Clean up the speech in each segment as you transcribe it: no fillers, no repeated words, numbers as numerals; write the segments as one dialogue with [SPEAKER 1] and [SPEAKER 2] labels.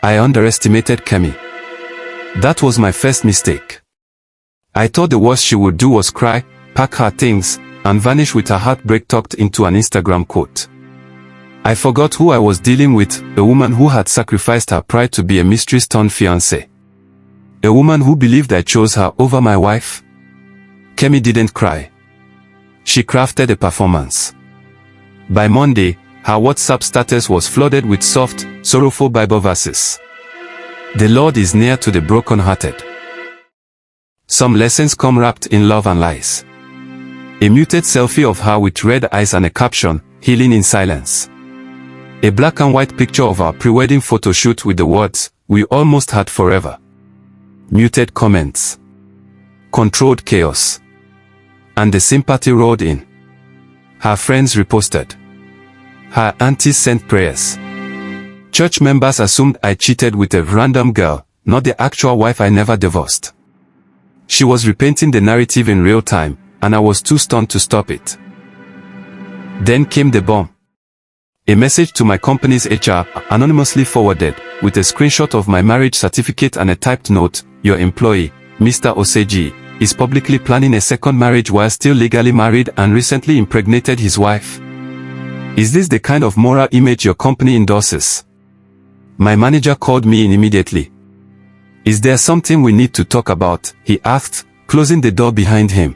[SPEAKER 1] I underestimated Kemi. That was my first mistake. I thought the worst she would do was cry, pack her things, and vanish with her heartbreak tucked into an Instagram quote. I forgot who I was dealing with, a woman who had sacrificed her pride to be a mistress turned fiancé. A woman who believed I chose her over my wife. Kemi didn't cry. She crafted a performance. By Monday, her WhatsApp status was flooded with soft, sorrowful Bible verses. The Lord is near to the brokenhearted. Some lessons come wrapped in love and lies. A muted selfie of her with red eyes and a caption, "Healing in silence." A black and white picture of our pre-wedding photo shoot with the words, "We almost had forever." Muted comments. Controlled chaos. And the sympathy rolled in. Her friends reposted. Her aunties sent prayers. Church members assumed I cheated with a random girl, not the actual wife I never divorced. She was repainting the narrative in real time, and I was too stunned to stop it. Then came the bomb. A message to my company's HR, anonymously forwarded, with a screenshot of my marriage certificate and a typed note, "Your employee, Mr. Osagie, is publicly planning a second marriage while still legally married and recently impregnated his wife. Is this the kind of moral image your company endorses?" My manager called me in immediately. "Is there something we need to talk about?" he asked, closing the door behind him.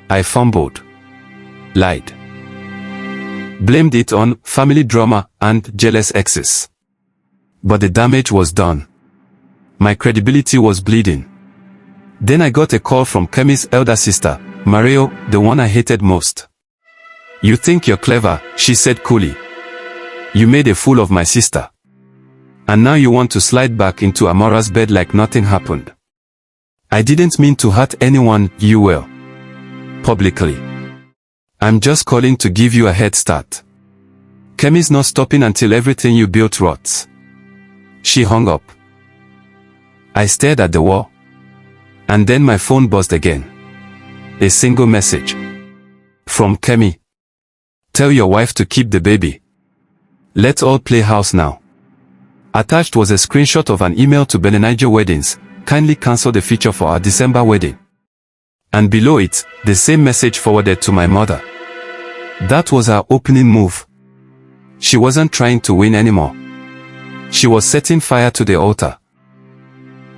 [SPEAKER 1] I fumbled. Lied. Blamed it on family drama and jealous exes. But the damage was done. My credibility was bleeding. Then I got a call from Kemi's elder sister, Mario, the one I hated most. "You think you're clever," she said coolly. "You made a fool of my sister. And now you want to slide back into Amara's bed like nothing happened. I didn't mean to hurt anyone, you will. Publicly. I'm just calling to give you a head start. Kemi's not stopping until everything you built rots." She hung up. I stared at the wall. And then my phone buzzed again. A single message. From Kemi. "Tell your wife to keep the baby. Let's all play house now." Attached was a screenshot of an email to Beneniger Weddings, "Kindly cancel the feature for our December wedding." And below it, the same message forwarded to my mother. That was her opening move. She wasn't trying to win anymore. She was setting fire to the altar.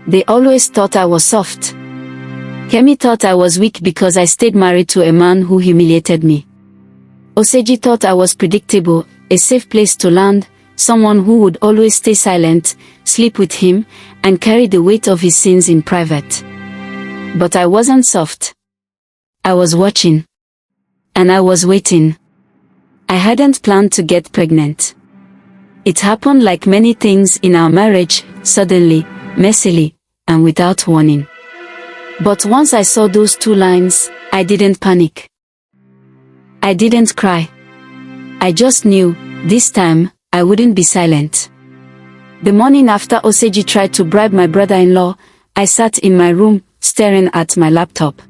[SPEAKER 2] "They always thought I was soft. Kemi thought I was weak because I stayed married to a man who humiliated me. Osagie thought I was predictable, a safe place to land, someone who would always stay silent, sleep with him, and carry the weight of his sins in private. But I wasn't soft. I was watching. And I was waiting. I hadn't planned to get pregnant. It happened like many things in our marriage, suddenly, messily, and without warning. But once I saw those 2 lines, I didn't panic. I didn't cry. I just knew, this time, I wouldn't be silent. The morning after Osagie tried to bribe my brother-in-law, I sat in my room, staring at my laptop.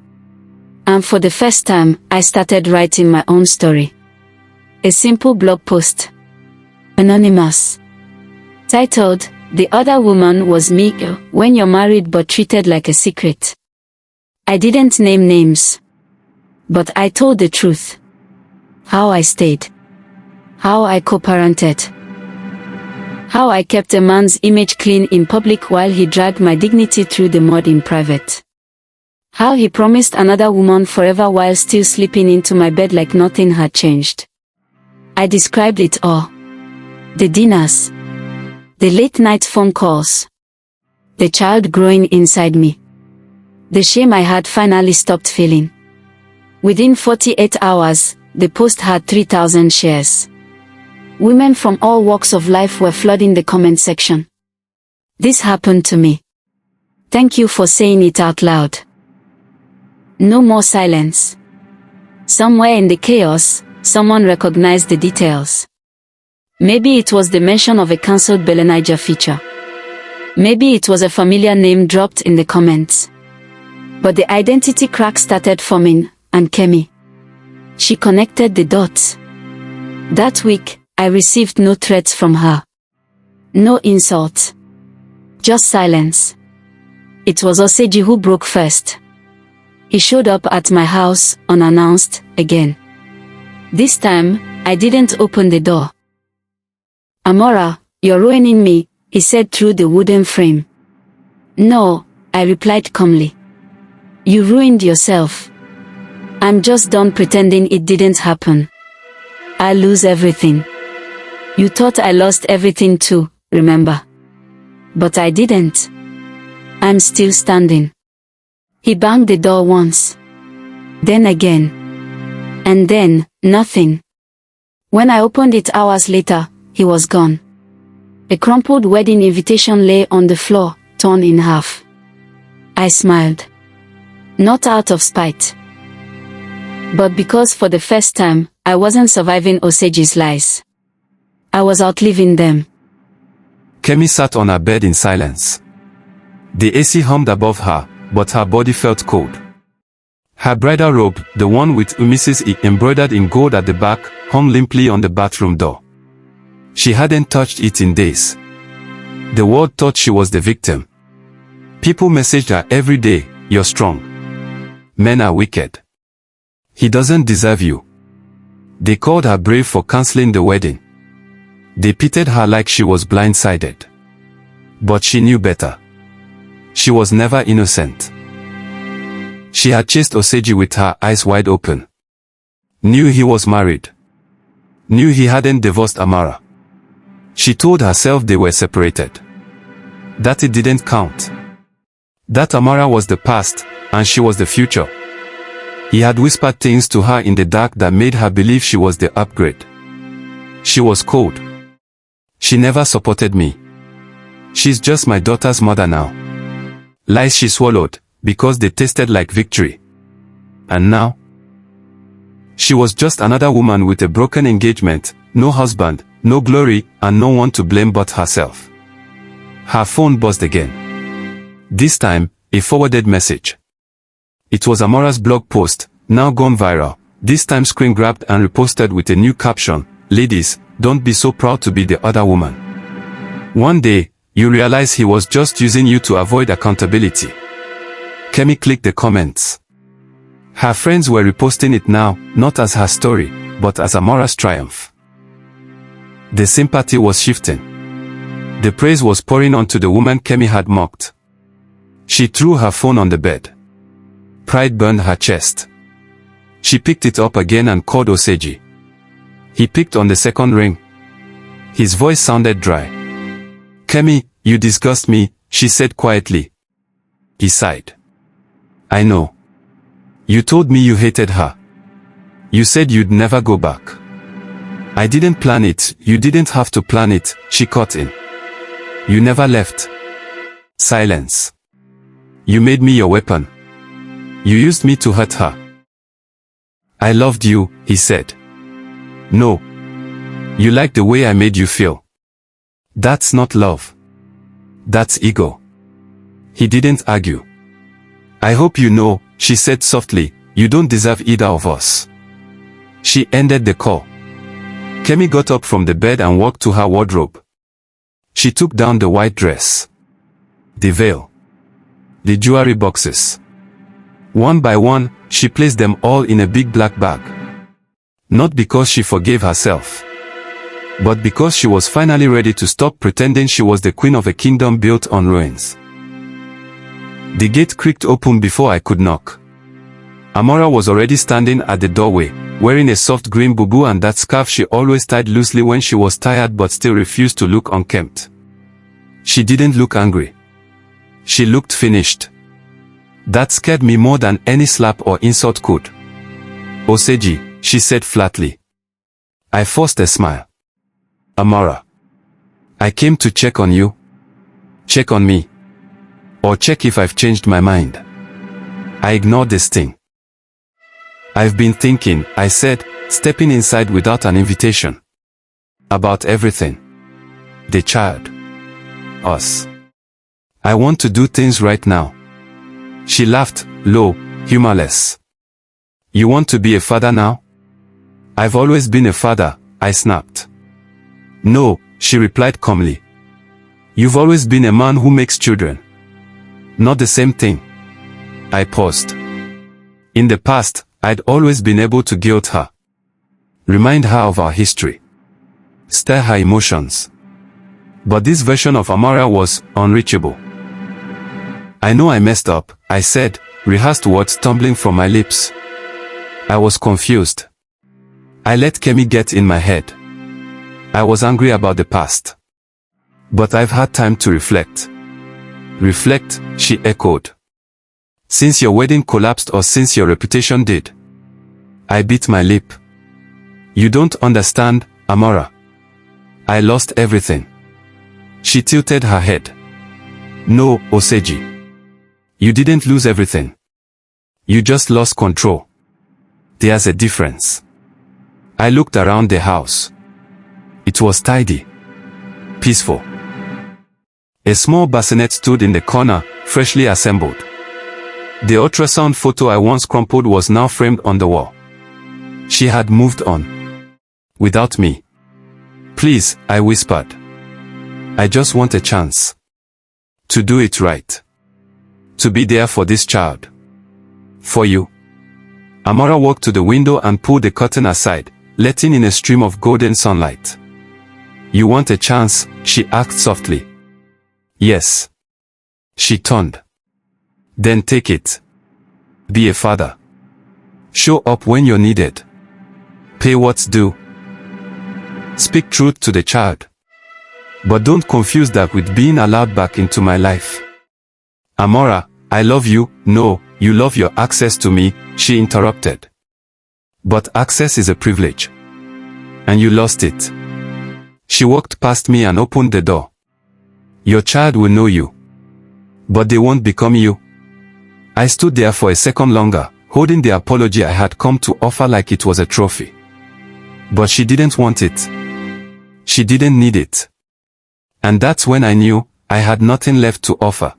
[SPEAKER 2] And for the first time, I started writing my own story. A simple blog post. Anonymous. Titled, "The Other Woman Was Me, When You're Married But Treated Like a Secret." I didn't name names. But I told the truth. How I stayed. How I co-parented. How I kept a man's image clean in public while he dragged my dignity through the mud in private. How he promised another woman forever while still sleeping into my bed like nothing had changed. I described it all. The dinners. The late-night phone calls. The child growing inside me. The shame I had finally stopped feeling. Within 48 hours, the post had 3,000 shares. Women from all walks of life were flooding the comment section. This happened to me. Thank you for saying it out loud. No more silence. Somewhere in the chaos, someone recognized the details. Maybe it was the mention of a cancelled Beneniger feature. Maybe it was a familiar name dropped in the comments. But the identity crack started forming, and Kemi. She connected the dots. That week, I received no threats from her. No insults. Just silence. It was Osagie who broke first. He showed up at my house, unannounced, again. This time, I didn't open the door. "Amara, you're ruining me," he said through the wooden frame. "No," I replied calmly. "You ruined yourself. I'm just done pretending it didn't happen. I lose everything. You thought I lost everything too, remember? But I didn't. I'm still standing." He banged the door once. Then again. And then, nothing. When I opened it hours later, he was gone. A crumpled wedding invitation lay on the floor, torn in half. I smiled. Not out of spite, but because for the first time, I wasn't surviving Osagie's lies. I was outliving them.
[SPEAKER 1] Kemi sat on her bed in silence. The AC hummed above her, but her body felt cold. Her bridal robe, the one with Mrs. E embroidered in gold at the back, hung limply on the bathroom door. She hadn't touched it in days. The world thought she was the victim. People messaged her every day, "You're strong. Men are wicked. He doesn't deserve you." They called her brave for canceling the wedding. They pitied her like she was blindsided. But she knew better. She was never innocent. She had chased Osagie with her eyes wide open. Knew he was married. Knew he hadn't divorced Amara. She told herself they were separated. That it didn't count. That Amara was the past, and she was the future. He had whispered things to her in the dark that made her believe she was the upgrade. She was cold. She never supported me. She's just my daughter's mother now. Lies she swallowed, because they tasted like victory. And now? She was just another woman with a broken engagement, no husband, no glory, and no one to blame but herself. Her phone buzzed again. This time, a forwarded message. It was Amara's blog post, now gone viral, this time screen grabbed and reposted with a new caption, "Ladies, don't be so proud to be the other woman. One day, you realize he was just using you to avoid accountability." Kemi clicked the comments. Her friends were reposting it now, not as her story, but as Amara's triumph. The sympathy was shifting. The praise was pouring onto the woman Kemi had mocked. She threw her phone on the bed. Pride burned her chest. She picked it up again and called Osagie. He picked on the second ring. His voice sounded dry. "Kemi, you disgust me," she said quietly. He sighed. "I know. You told me you hated her. You said you'd never go back. I didn't plan it, you didn't have to plan it," she cut in. "You never left." Silence. "You made me your weapon. You used me to hurt her." "I loved you," he said. "No. You liked the way I made you feel. That's not love. That's ego." He didn't argue. "I hope you know," she said softly, "you don't deserve either of us." She ended the call. Kemi got up from the bed and walked to her wardrobe. She took down the white dress, the veil, the jewelry boxes. One by one, she placed them all in a big black bag. Not because she forgave herself, but because she was finally ready to stop pretending she was the queen of a kingdom built on ruins. The gate creaked open before I could knock. Amara was already standing at the doorway, wearing a soft green bubu and that scarf she always tied loosely when she was tired but still refused to look unkempt. She didn't look angry. She looked finished. That scared me more than any slap or insult could. "Osagie," she said flatly. I forced a smile. "Amara. I came to check on you. Check on me. Or check if I've changed my mind." I ignored the sting. "I've been thinking," I said, stepping inside without an invitation. "About everything. The child. Us. I want to do things right now." She laughed, low, humorless. "You want to be a father now?" "I've always been a father," I snapped. "No," she replied calmly. You've always been a man who makes children. Not the same thing. I paused. In the past, I'd always been able to guilt her. Remind her of our history. Stir her emotions. But this version of Amara was unreachable. I know I messed up, I said, rehearsed words tumbling from my lips. I was confused. I let Kemi get in my head. I was angry about the past. But I've had time to reflect. Reflect, she echoed. Since your wedding collapsed or since your reputation did? I bit my lip. You don't understand, Amara. I lost everything. She tilted her head. No, Osagie. You didn't lose everything. You just lost control. There's a difference. I looked around the house. It was tidy. Peaceful. A small bassinet stood in the corner, freshly assembled. The ultrasound photo I once crumpled was now framed on the wall. She had moved on. Without me. Please, I whispered. I just want a chance. To do it right. To be there for this child. For you. Amara walked to the window and pulled the curtain aside, letting in a stream of golden sunlight. You want a chance? She asked softly. Yes. She turned. Then take it. Be a father. Show up when you're needed. Pay what's due. Speak truth to the child. But don't confuse that with being allowed back into my life. Amara, I love you. No, you love your access to me, she interrupted. But access is a privilege. And you lost it. She walked past me and opened the door. Your child will know you. But they won't become you. I stood there for a second longer, holding the apology I had come to offer like it was a trophy. But she didn't want it. She didn't need it. And that's when I knew I had nothing left to offer.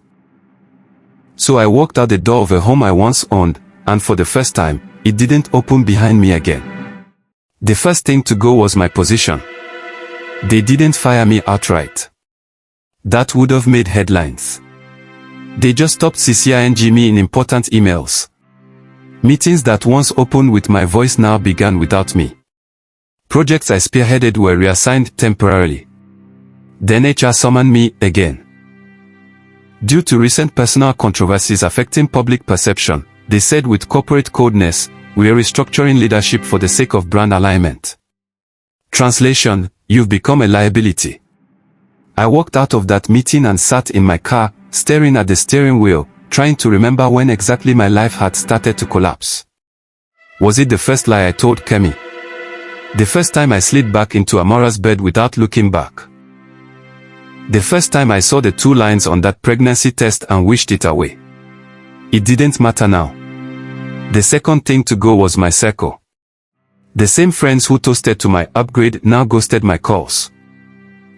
[SPEAKER 1] So I walked out the door of a home I once owned, and for the first time, it didn't open behind me again. The first thing to go was my position. They didn't fire me outright. That would have made headlines. They just stopped CCing me in important emails. Meetings that once opened with my voice now began without me. Projects I spearheaded were reassigned temporarily. Then HR summoned me again. Due to recent personal controversies affecting public perception, they said with corporate coldness, we are restructuring leadership for the sake of brand alignment. Translation, you've become a liability. I walked out of that meeting and sat in my car, staring at the steering wheel, trying to remember when exactly my life had started to collapse. Was it the first lie I told Kemi? The first time I slid back into Amara's bed without looking back? The first time I saw the 2 lines on that pregnancy test and wished it away? It didn't matter now. The second thing to go was my circle. The same friends who toasted to my upgrade now ghosted my calls.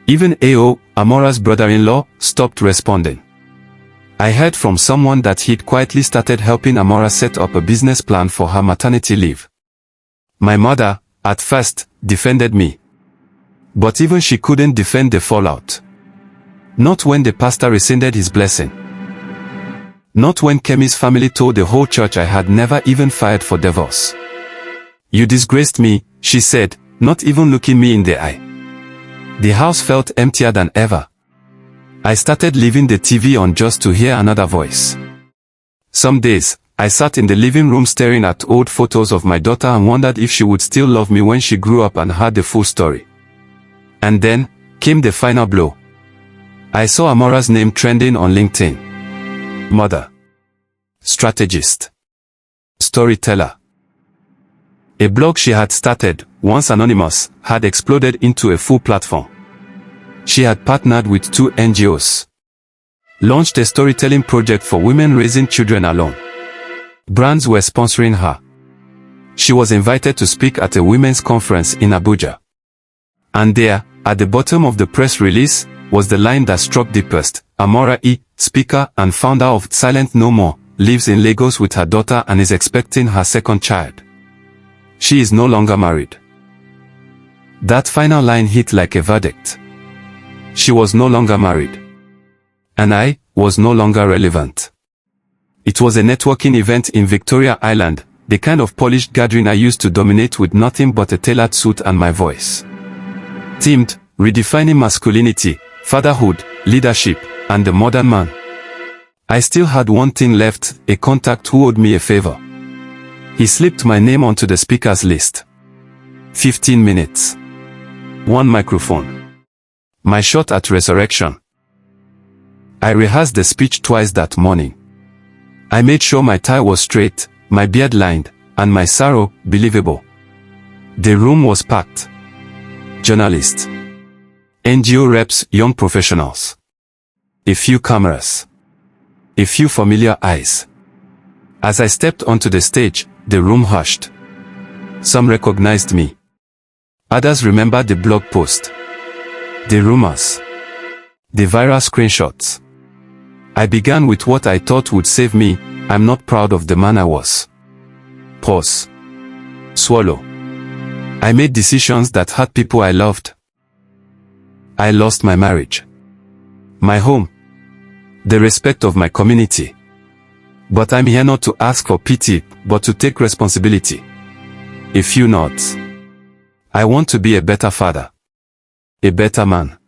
[SPEAKER 1] Even AO, Amara's brother-in-law, stopped responding. I heard from someone that he'd quietly started helping Amara set up a business plan for her maternity leave. My mother, at first, defended me. But even she couldn't defend the fallout. Not when the pastor rescinded his blessing. Not when Kemi's family told the whole church I had never even filed for divorce. You disgraced me, she said, not even looking me in the eye. The house felt emptier than ever. I started leaving the TV on just to hear another voice. Some days, I sat in the living room staring at old photos of my daughter and wondered if she would still love me when she grew up and heard the full story. And then, came the final blow. I saw Amara's name trending on LinkedIn. Mother. Strategist. Storyteller. A blog she had started, once anonymous, had exploded into a full platform. She had partnered with 2 NGOs. Launched a storytelling project for women raising children alone. Brands were sponsoring her. She was invited to speak at a women's conference in Abuja. And there, at the bottom of the press release, was the line that struck deepest. Amara E., speaker and founder of Silent No More, lives in Lagos with her daughter and is expecting her second child. She is no longer married. That final line hit like a verdict. She was no longer married. And I was no longer relevant. It was a networking event in Victoria Island, the kind of polished gathering I used to dominate with nothing but a tailored suit and my voice. Themed, redefining masculinity, fatherhood, leadership, and the modern man. I still had one thing left, a contact who owed me a favor. He slipped my name onto the speakers list. 15 minutes. One microphone. My shot at resurrection. I rehearsed the speech twice that morning. I made sure my tie was straight, my beard lined, and my sorrow believable. The room was packed. Journalists, NGO reps, young professionals. A few cameras. A few familiar eyes. As I stepped onto the stage, the room hushed. Some recognized me. Others remembered the blog post. The rumors. The viral screenshots. I began with what I thought would save me. I'm not proud of the man I was. Pause. Swallow. I made decisions that hurt people I loved. I lost my marriage. My home. The respect of my community. But I'm here not to ask for pity, but to take responsibility. A few nods. I want to be a better father. A better man.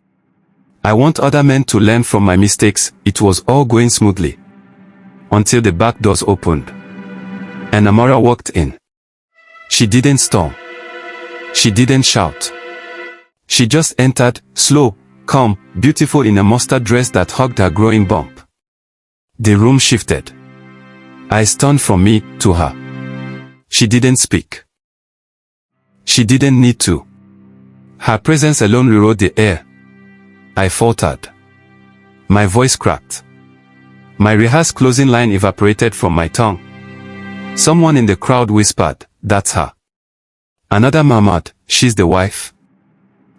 [SPEAKER 1] I want other men to learn from my mistakes. It was all going smoothly. Until the back doors opened. And Amara walked in. She didn't storm. She didn't shout. She just entered, slow, calm, beautiful in a mustard dress that hugged her growing bump. The room shifted. Eyes turned from me to her. She didn't speak. She didn't need to. Her presence alone rewrote the air. I faltered. My voice cracked. My rehearsed closing line evaporated from my tongue. Someone in the crowd whispered, "That's her." Another murmured, "She's the wife."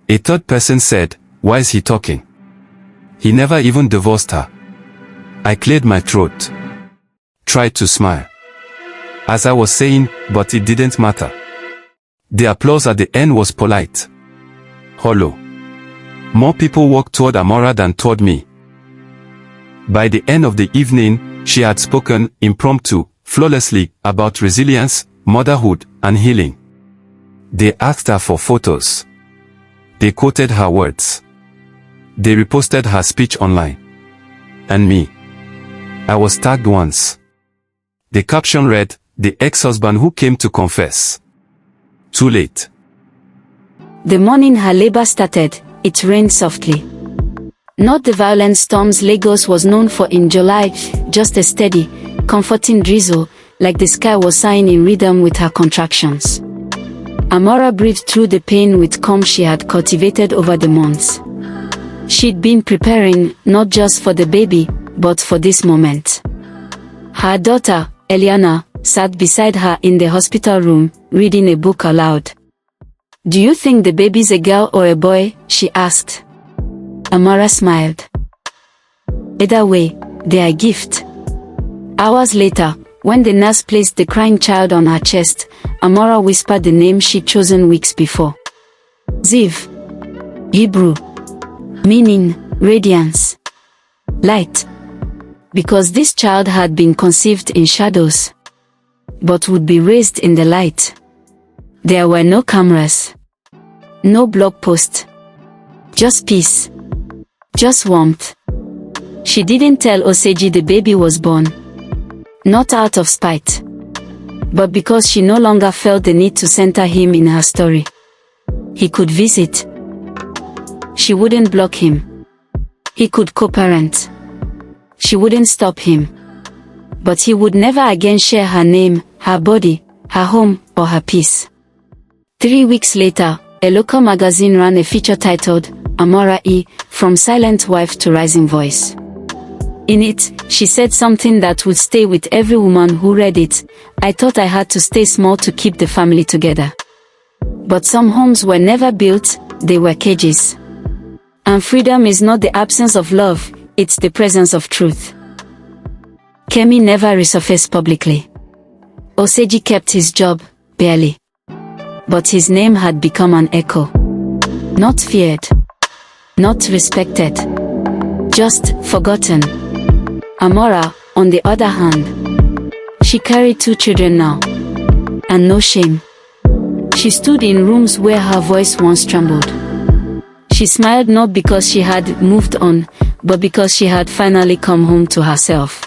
[SPEAKER 1] A third person said, "Why is he talking? He never even divorced her." I cleared my throat. Tried to smile. As I was saying, but it didn't matter. The applause at the end was polite. Hollow. More people walked toward Amara than toward me. By the end of the evening, she had spoken, impromptu, flawlessly, about resilience, motherhood, and healing. They asked her for photos. They quoted her words. They reposted her speech online. And me. I was tagged once. The caption read, "The ex-husband who came to confess." Too late.
[SPEAKER 2] The morning her labor started, it rained softly. Not the violent storms Lagos was known for in July, just a steady, comforting drizzle, like the sky was sighing in rhythm with her contractions. Amara breathed through the pain with calm she had cultivated over the months. She'd been preparing, not just for the baby, but for this moment. Her daughter, Eliana, sat beside her in the hospital room, reading a book aloud. "Do you think the baby's a girl or a boy?" she asked. Amara smiled. "Either way, they are a gift." Hours later, when the nurse placed the crying child on her chest, Amara whispered the name she'd chosen weeks before. Ziv. Hebrew. Meaning, radiance. Light. Because this child had been conceived in shadows, but would be raised in the light. There were no cameras. No blog post. Just peace. Just warmth. She didn't tell Osagie the baby was born. Not out of spite. But because she no longer felt the need to center him in her story. He could visit. She wouldn't block him. He could co-parent. She wouldn't stop him. But he would never again share her name, her body, her home, or her peace. 3 weeks later, a local magazine ran a feature titled, Amara E, From Silent Wife to Rising Voice. In it, she said something that would stay with every woman who read it. "I thought I had to stay small to keep the family together. But some homes were never built, they were cages. And freedom is not the absence of love, it's the presence of truth." Kemi never resurfaced publicly. Osagie kept his job, barely. But his name had become an echo. Not feared. Not respected. just forgotten. Amara, on the other hand, she carried 2 children now. And no shame. She stood in rooms where her voice once trembled. She smiled not because she had moved on, but because she had finally come home to herself.